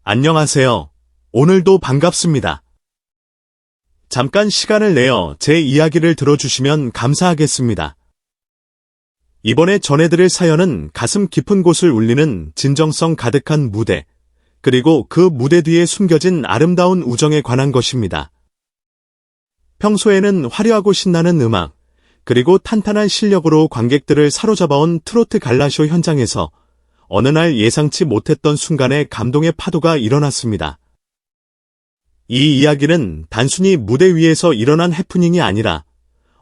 안녕하세요. 오늘도 반갑습니다. 잠깐 시간을 내어 제 이야기를 들어주시면 감사하겠습니다. 이번에 전해드릴 사연은 가슴 깊은 곳을 울리는 진정성 가득한 무대, 그리고 그 무대 뒤에 숨겨진 아름다운 우정에 관한 것입니다. 평소에는 화려하고 신나는 음악, 그리고 탄탄한 실력으로 관객들을 사로잡아온 트로트 갈라쇼 현장에서 어느 날 예상치 못했던 순간에 감동의 파도가 일어났습니다. 이 이야기는 단순히 무대 위에서 일어난 해프닝이 아니라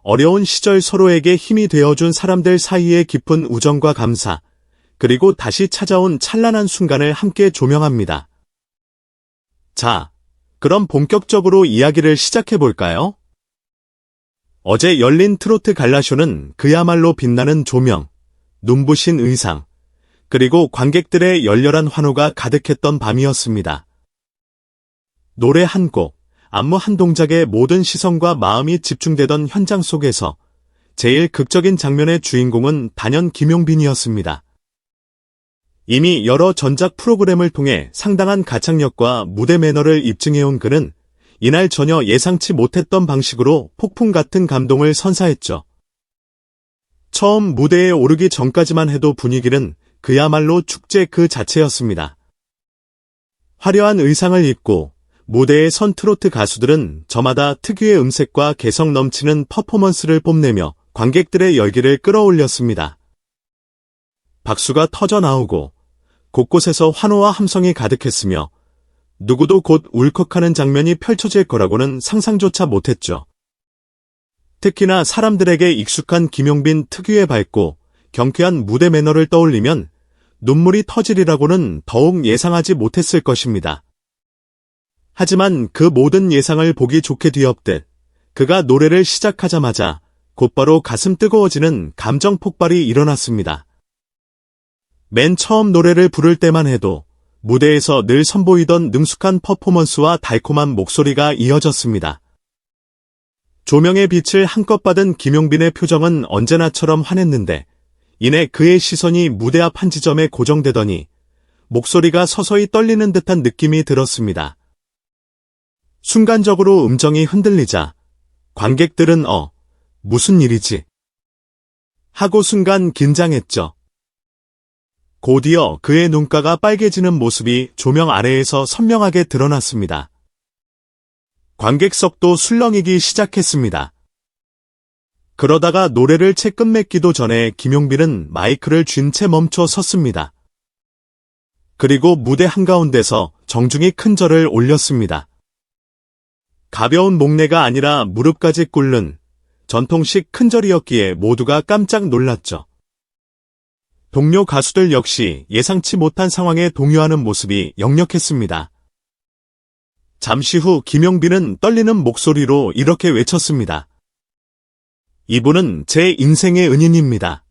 어려운 시절 서로에게 힘이 되어준 사람들 사이의 깊은 우정과 감사, 그리고 다시 찾아온 찬란한 순간을 함께 조명합니다. 자, 그럼 본격적으로 이야기를 시작해볼까요? 어제 열린 트로트 갈라쇼는 그야말로 빛나는 조명, 눈부신 의상, 그리고 관객들의 열렬한 환호가 가득했던 밤이었습니다. 노래 한 곡, 안무 한 동작에 모든 시선과 마음이 집중되던 현장 속에서 제일 극적인 장면의 주인공은 단연 김용빈이었습니다. 이미 여러 전작 프로그램을 통해 상당한 가창력과 무대 매너를 입증해온 그는 이날 전혀 예상치 못했던 방식으로 폭풍 같은 감동을 선사했죠. 처음 무대에 오르기 전까지만 해도 분위기는 그야말로 축제 그 자체였습니다. 화려한 의상을 입고 무대에 선 트로트 가수들은 저마다 특유의 음색과 개성 넘치는 퍼포먼스를 뽐내며 관객들의 열기를 끌어올렸습니다. 박수가 터져나오고 곳곳에서 환호와 함성이 가득했으며 누구도 곧 울컥하는 장면이 펼쳐질 거라고는 상상조차 못했죠. 특히나 사람들에게 익숙한 김용빈 특유의 밝고 경쾌한 무대 매너를 떠올리면 눈물이 터지리라고는 더욱 예상하지 못했을 것입니다. 하지만 그 모든 예상을 보기 좋게 뒤엎듯 그가 노래를 시작하자마자 곧바로 가슴 뜨거워지는 감정 폭발이 일어났습니다. 맨 처음 노래를 부를 때만 해도 무대에서 늘 선보이던 능숙한 퍼포먼스와 달콤한 목소리가 이어졌습니다. 조명의 빛을 한껏 받은 김용빈의 표정은 언제나처럼 환했는데 이내 그의 시선이 무대 앞 한 지점에 고정되더니 목소리가 서서히 떨리는 듯한 느낌이 들었습니다. 순간적으로 음정이 흔들리자 관객들은 무슨 일이지? 하고 순간 긴장했죠. 곧이어 그의 눈가가 빨개지는 모습이 조명 아래에서 선명하게 드러났습니다. 관객석도 술렁이기 시작했습니다. 그러다가 노래를 채 끝맺기도 전에 김용빈은 마이크를 쥔 채 멈춰 섰습니다. 그리고 무대 한가운데서 정중히 큰 절을 올렸습니다. 가벼운 목례가 아니라 무릎까지 꿇는 전통식 큰 절이었기에 모두가 깜짝 놀랐죠. 동료 가수들 역시 예상치 못한 상황에 동요하는 모습이 역력했습니다. 잠시 후 김용빈은 떨리는 목소리로 이렇게 외쳤습니다. 이분은 제 인생의 은인입니다.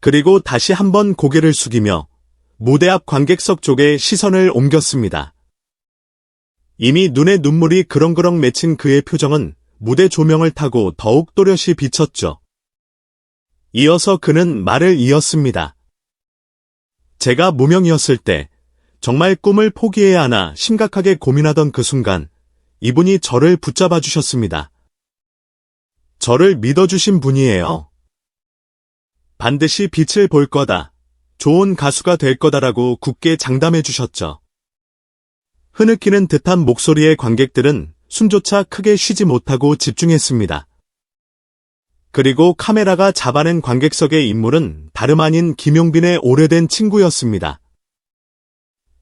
그리고 다시 한번 고개를 숙이며 무대 앞 관객석 쪽에 시선을 옮겼습니다. 이미 눈에 눈물이 그렁그렁 맺힌 그의 표정은 무대 조명을 타고 더욱 또렷이 비쳤죠. 이어서 그는 말을 이었습니다. 제가 무명이었을 때 정말 꿈을 포기해야 하나 심각하게 고민하던 그 순간 이분이 저를 붙잡아 주셨습니다. 저를 믿어주신 분이에요. 반드시 빛을 볼 거다. 좋은 가수가 될 거다라고 굳게 장담해 주셨죠. 흐느끼는 듯한 목소리의 관객들은 숨조차 크게 쉬지 못하고 집중했습니다. 그리고 카메라가 잡아낸 관객석의 인물은 다름 아닌 김용빈의 오래된 친구였습니다.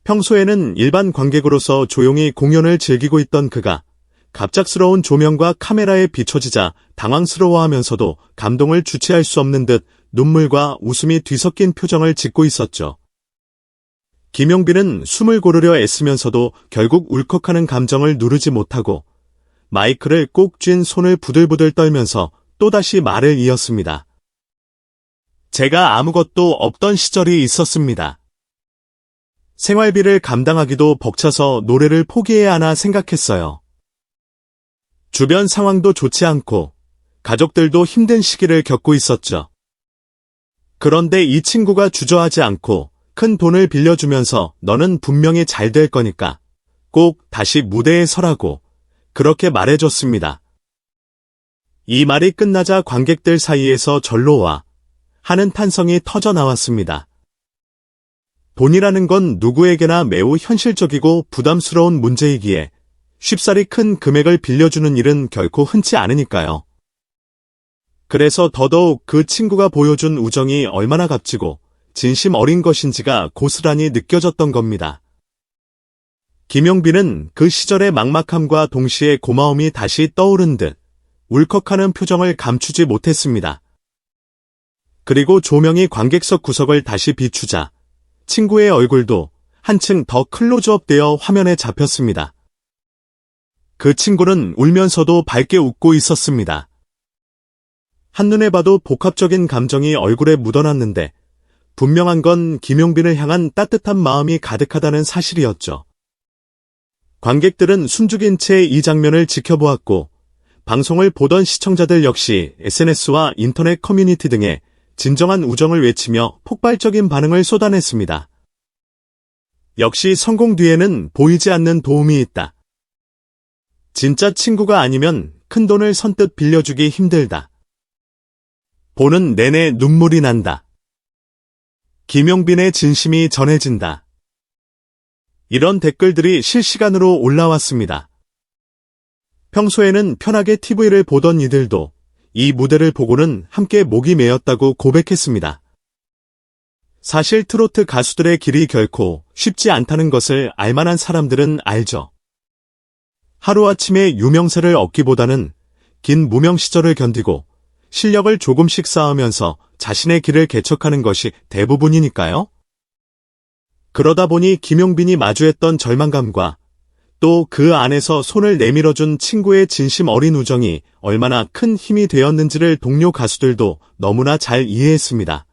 평소에는 일반 관객으로서 조용히 공연을 즐기고 있던 그가 갑작스러운 조명과 카메라에 비춰지자 당황스러워하면서도 감동을 주체할 수 없는 듯 눈물과 웃음이 뒤섞인 표정을 짓고 있었죠. 김용빈은 숨을 고르려 애쓰면서도 결국 울컥하는 감정을 누르지 못하고 마이크를 꼭 쥔 손을 부들부들 떨면서 또다시 말을 이었습니다. 제가 아무것도 없던 시절이 있었습니다. 생활비를 감당하기도 벅차서 노래를 포기해야 하나 생각했어요. 주변 상황도 좋지 않고 가족들도 힘든 시기를 겪고 있었죠. 그런데 이 친구가 주저하지 않고 큰 돈을 빌려주면서 너는 분명히 잘 될 거니까 꼭 다시 무대에 서라고 그렇게 말해줬습니다. 이 말이 끝나자 관객들 사이에서 절로 와 하는 탄성이 터져 나왔습니다. 돈이라는 건 누구에게나 매우 현실적이고 부담스러운 문제이기에 쉽사리 큰 금액을 빌려주는 일은 결코 흔치 않으니까요. 그래서 더더욱 그 친구가 보여준 우정이 얼마나 값지고 진심 어린 것인지가 고스란히 느껴졌던 겁니다. 김용빈은 그 시절의 막막함과 동시에 고마움이 다시 떠오른 듯 울컥하는 표정을 감추지 못했습니다. 그리고 조명이 관객석 구석을 다시 비추자 친구의 얼굴도 한층 더 클로즈업되어 화면에 잡혔습니다. 그 친구는 울면서도 밝게 웃고 있었습니다. 한눈에 봐도 복합적인 감정이 얼굴에 묻어났는데 분명한 건 김용빈을 향한 따뜻한 마음이 가득하다는 사실이었죠. 관객들은 숨죽인 채 이 장면을 지켜보았고 방송을 보던 시청자들 역시 SNS와 인터넷 커뮤니티 등에 진정한 우정을 외치며 폭발적인 반응을 쏟아냈습니다. 역시 성공 뒤에는 보이지 않는 도움이 있다. 진짜 친구가 아니면 큰 돈을 선뜻 빌려주기 힘들다. 보는 내내 눈물이 난다. 김용빈의 진심이 전해진다. 이런 댓글들이 실시간으로 올라왔습니다. 평소에는 편하게 TV를 보던 이들도 이 무대를 보고는 함께 목이 메었다고 고백했습니다. 사실 트로트 가수들의 길이 결코 쉽지 않다는 것을 알만한 사람들은 알죠. 하루아침에 유명세를 얻기보다는 긴 무명 시절을 견디고 실력을 조금씩 쌓으면서 자신의 길을 개척하는 것이 대부분이니까요. 그러다 보니 김용빈이 마주했던 절망감과 또 그 안에서 손을 내밀어준 친구의 진심 어린 우정이 얼마나 큰 힘이 되었는지를 동료 가수들도 너무나 잘 이해했습니다.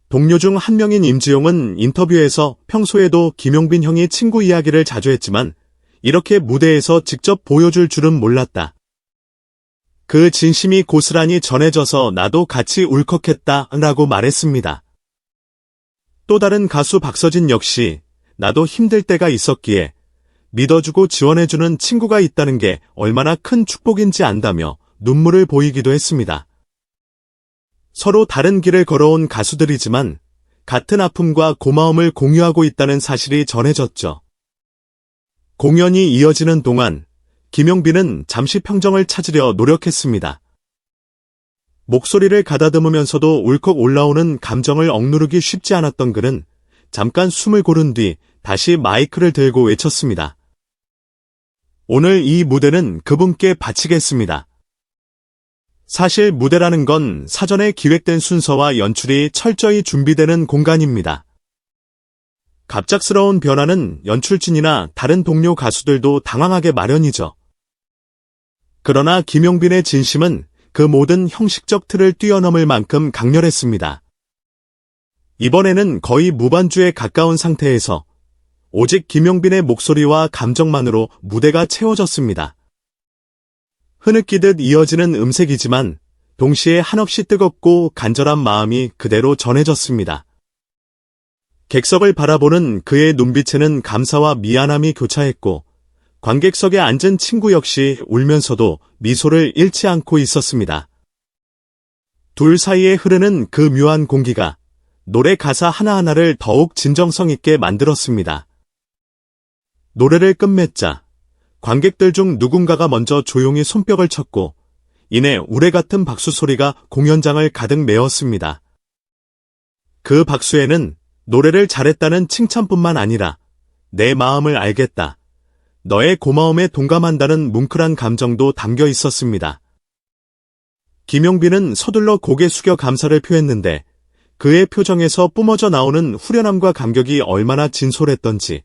동료 중 한 명인 임지용은 인터뷰에서 평소에도 김용빈 형이 친구 이야기를 자주 했지만 이렇게 무대에서 직접 보여줄 줄은 몰랐다. 그 진심이 고스란히 전해져서 나도 같이 울컥했다 라고 말했습니다. 또 다른 가수 박서진 역시 나도 힘들 때가 있었기에 믿어주고 지원해주는 친구가 있다는 게 얼마나 큰 축복인지 안다며 눈물을 보이기도 했습니다. 서로 다른 길을 걸어온 가수들이지만 같은 아픔과 고마움을 공유하고 있다는 사실이 전해졌죠. 공연이 이어지는 동안 김용빈은 잠시 평정을 찾으려 노력했습니다. 목소리를 가다듬으면서도 울컥 올라오는 감정을 억누르기 쉽지 않았던 그는 잠깐 숨을 고른 뒤 다시 마이크를 들고 외쳤습니다. 오늘 이 무대는 그분께 바치겠습니다. 사실 무대라는 건 사전에 기획된 순서와 연출이 철저히 준비되는 공간입니다. 갑작스러운 변화는 연출진이나 다른 동료 가수들도 당황하게 마련이죠. 그러나 김용빈의 진심은 그 모든 형식적 틀을 뛰어넘을 만큼 강렬했습니다. 이번에는 거의 무반주에 가까운 상태에서 오직 김용빈의 목소리와 감정만으로 무대가 채워졌습니다. 흐느끼듯 이어지는 음색이지만 동시에 한없이 뜨겁고 간절한 마음이 그대로 전해졌습니다. 객석을 바라보는 그의 눈빛에는 감사와 미안함이 교차했고 관객석에 앉은 친구 역시 울면서도 미소를 잃지 않고 있었습니다. 둘 사이에 흐르는 그 묘한 공기가 노래 가사 하나하나를 더욱 진정성 있게 만들었습니다. 노래를 끝맺자 관객들 중 누군가가 먼저 조용히 손뼉을 쳤고 이내 우레 같은 박수 소리가 공연장을 가득 메웠습니다. 그 박수에는 노래를 잘했다는 칭찬뿐만 아니라 내 마음을 알겠다, 너의 고마움에 동감한다는 뭉클한 감정도 담겨 있었습니다. 김용빈은 서둘러 고개 숙여 감사를 표했는데 그의 표정에서 뿜어져 나오는 후련함과 감격이 얼마나 진솔했던지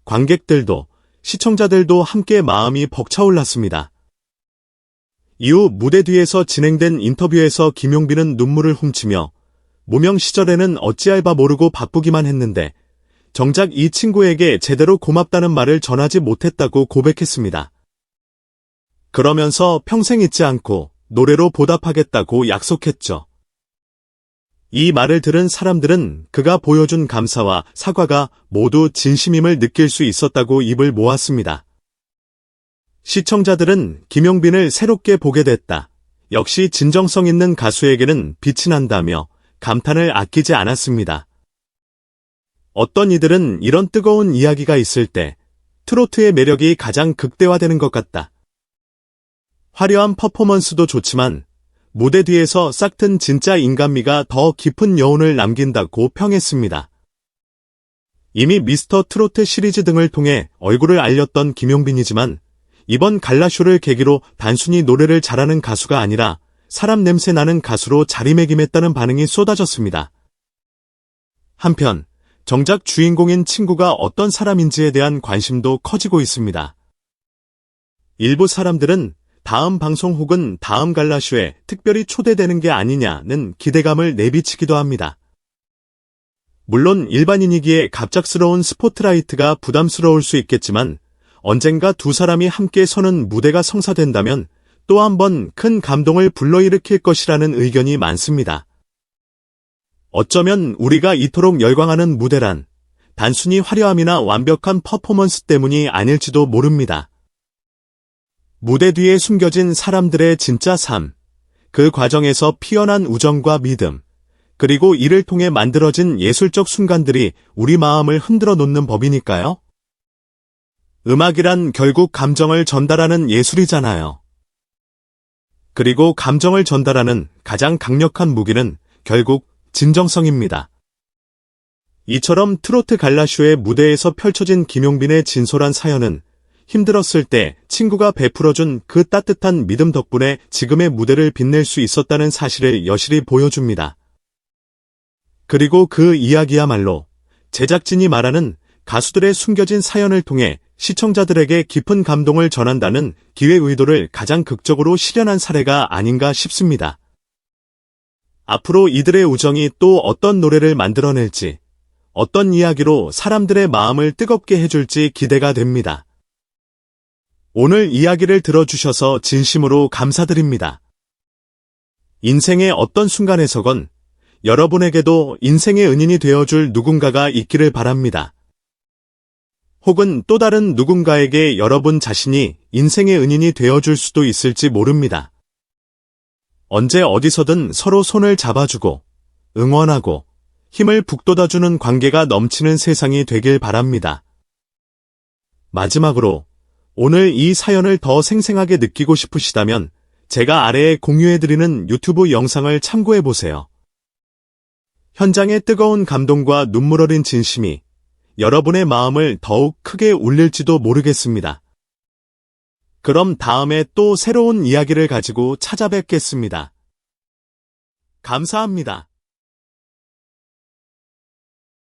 관객들도 시청자들도 함께 마음이 벅차올랐습니다. 이후 무대 뒤에서 진행된 인터뷰에서 김용빈은 눈물을 훔치며 무명 시절에는 어찌할 바 모르고 바쁘기만 했는데 정작 이 친구에게 제대로 고맙다는 말을 전하지 못했다고 고백했습니다. 그러면서 평생 잊지 않고 노래로 보답하겠다고 약속했죠. 이 말을 들은 사람들은 그가 보여준 감사와 사과가 모두 진심임을 느낄 수 있었다고 입을 모았습니다. 시청자들은 김용빈을 새롭게 보게 됐다. 역시 진정성 있는 가수에게는 빛이 난다며 감탄을 아끼지 않았습니다. 어떤 이들은 이런 뜨거운 이야기가 있을 때 트로트의 매력이 가장 극대화되는 것 같다. 화려한 퍼포먼스도 좋지만 무대 뒤에서 싹튼 진짜 인간미가 더 깊은 여운을 남긴다고 평했습니다. 이미 미스터 트로트 시리즈 등을 통해 얼굴을 알렸던 김용빈이지만 이번 갈라쇼를 계기로 단순히 노래를 잘하는 가수가 아니라 사람 냄새 나는 가수로 자리매김했다는 반응이 쏟아졌습니다. 한편 정작 주인공인 친구가 어떤 사람인지에 대한 관심도 커지고 있습니다. 일부 사람들은 다음 방송 혹은 다음 갈라쇼에 특별히 초대되는 게 아니냐는 기대감을 내비치기도 합니다. 물론 일반인이기에 갑작스러운 스포트라이트가 부담스러울 수 있겠지만 언젠가 두 사람이 함께 서는 무대가 성사된다면 또 한 번 큰 감동을 불러일으킬 것이라는 의견이 많습니다. 어쩌면 우리가 이토록 열광하는 무대란 단순히 화려함이나 완벽한 퍼포먼스 때문이 아닐지도 모릅니다. 무대 뒤에 숨겨진 사람들의 진짜 삶, 그 과정에서 피어난 우정과 믿음, 그리고 이를 통해 만들어진 예술적 순간들이 우리 마음을 흔들어 놓는 법이니까요. 음악이란 결국 감정을 전달하는 예술이잖아요. 그리고 감정을 전달하는 가장 강력한 무기는 결국 진정성입니다. 이처럼 트로트 갈라쇼의 무대에서 펼쳐진 김용빈의 진솔한 사연은 힘들었을 때 친구가 베풀어준 그 따뜻한 믿음 덕분에 지금의 무대를 빛낼 수 있었다는 사실을 여실히 보여줍니다. 그리고 그 이야기야말로 제작진이 말하는 가수들의 숨겨진 사연을 통해 시청자들에게 깊은 감동을 전한다는 기획 의도를 가장 극적으로 실현한 사례가 아닌가 싶습니다. 앞으로 이들의 우정이 또 어떤 노래를 만들어낼지, 어떤 이야기로 사람들의 마음을 뜨겁게 해줄지 기대가 됩니다. 오늘 이야기를 들어주셔서 진심으로 감사드립니다. 인생의 어떤 순간에서건 여러분에게도 인생의 은인이 되어줄 누군가가 있기를 바랍니다. 혹은 또 다른 누군가에게 여러분 자신이 인생의 은인이 되어줄 수도 있을지 모릅니다. 언제 어디서든 서로 손을 잡아주고 응원하고 힘을 북돋아주는 관계가 넘치는 세상이 되길 바랍니다. 마지막으로 오늘 이 사연을 더 생생하게 느끼고 싶으시다면 제가 아래에 공유해드리는 유튜브 영상을 참고해보세요. 현장의 뜨거운 감동과 눈물 어린 진심이 여러분의 마음을 더욱 크게 울릴지도 모르겠습니다. 그럼 다음에 또 새로운 이야기를 가지고 찾아뵙겠습니다. 감사합니다.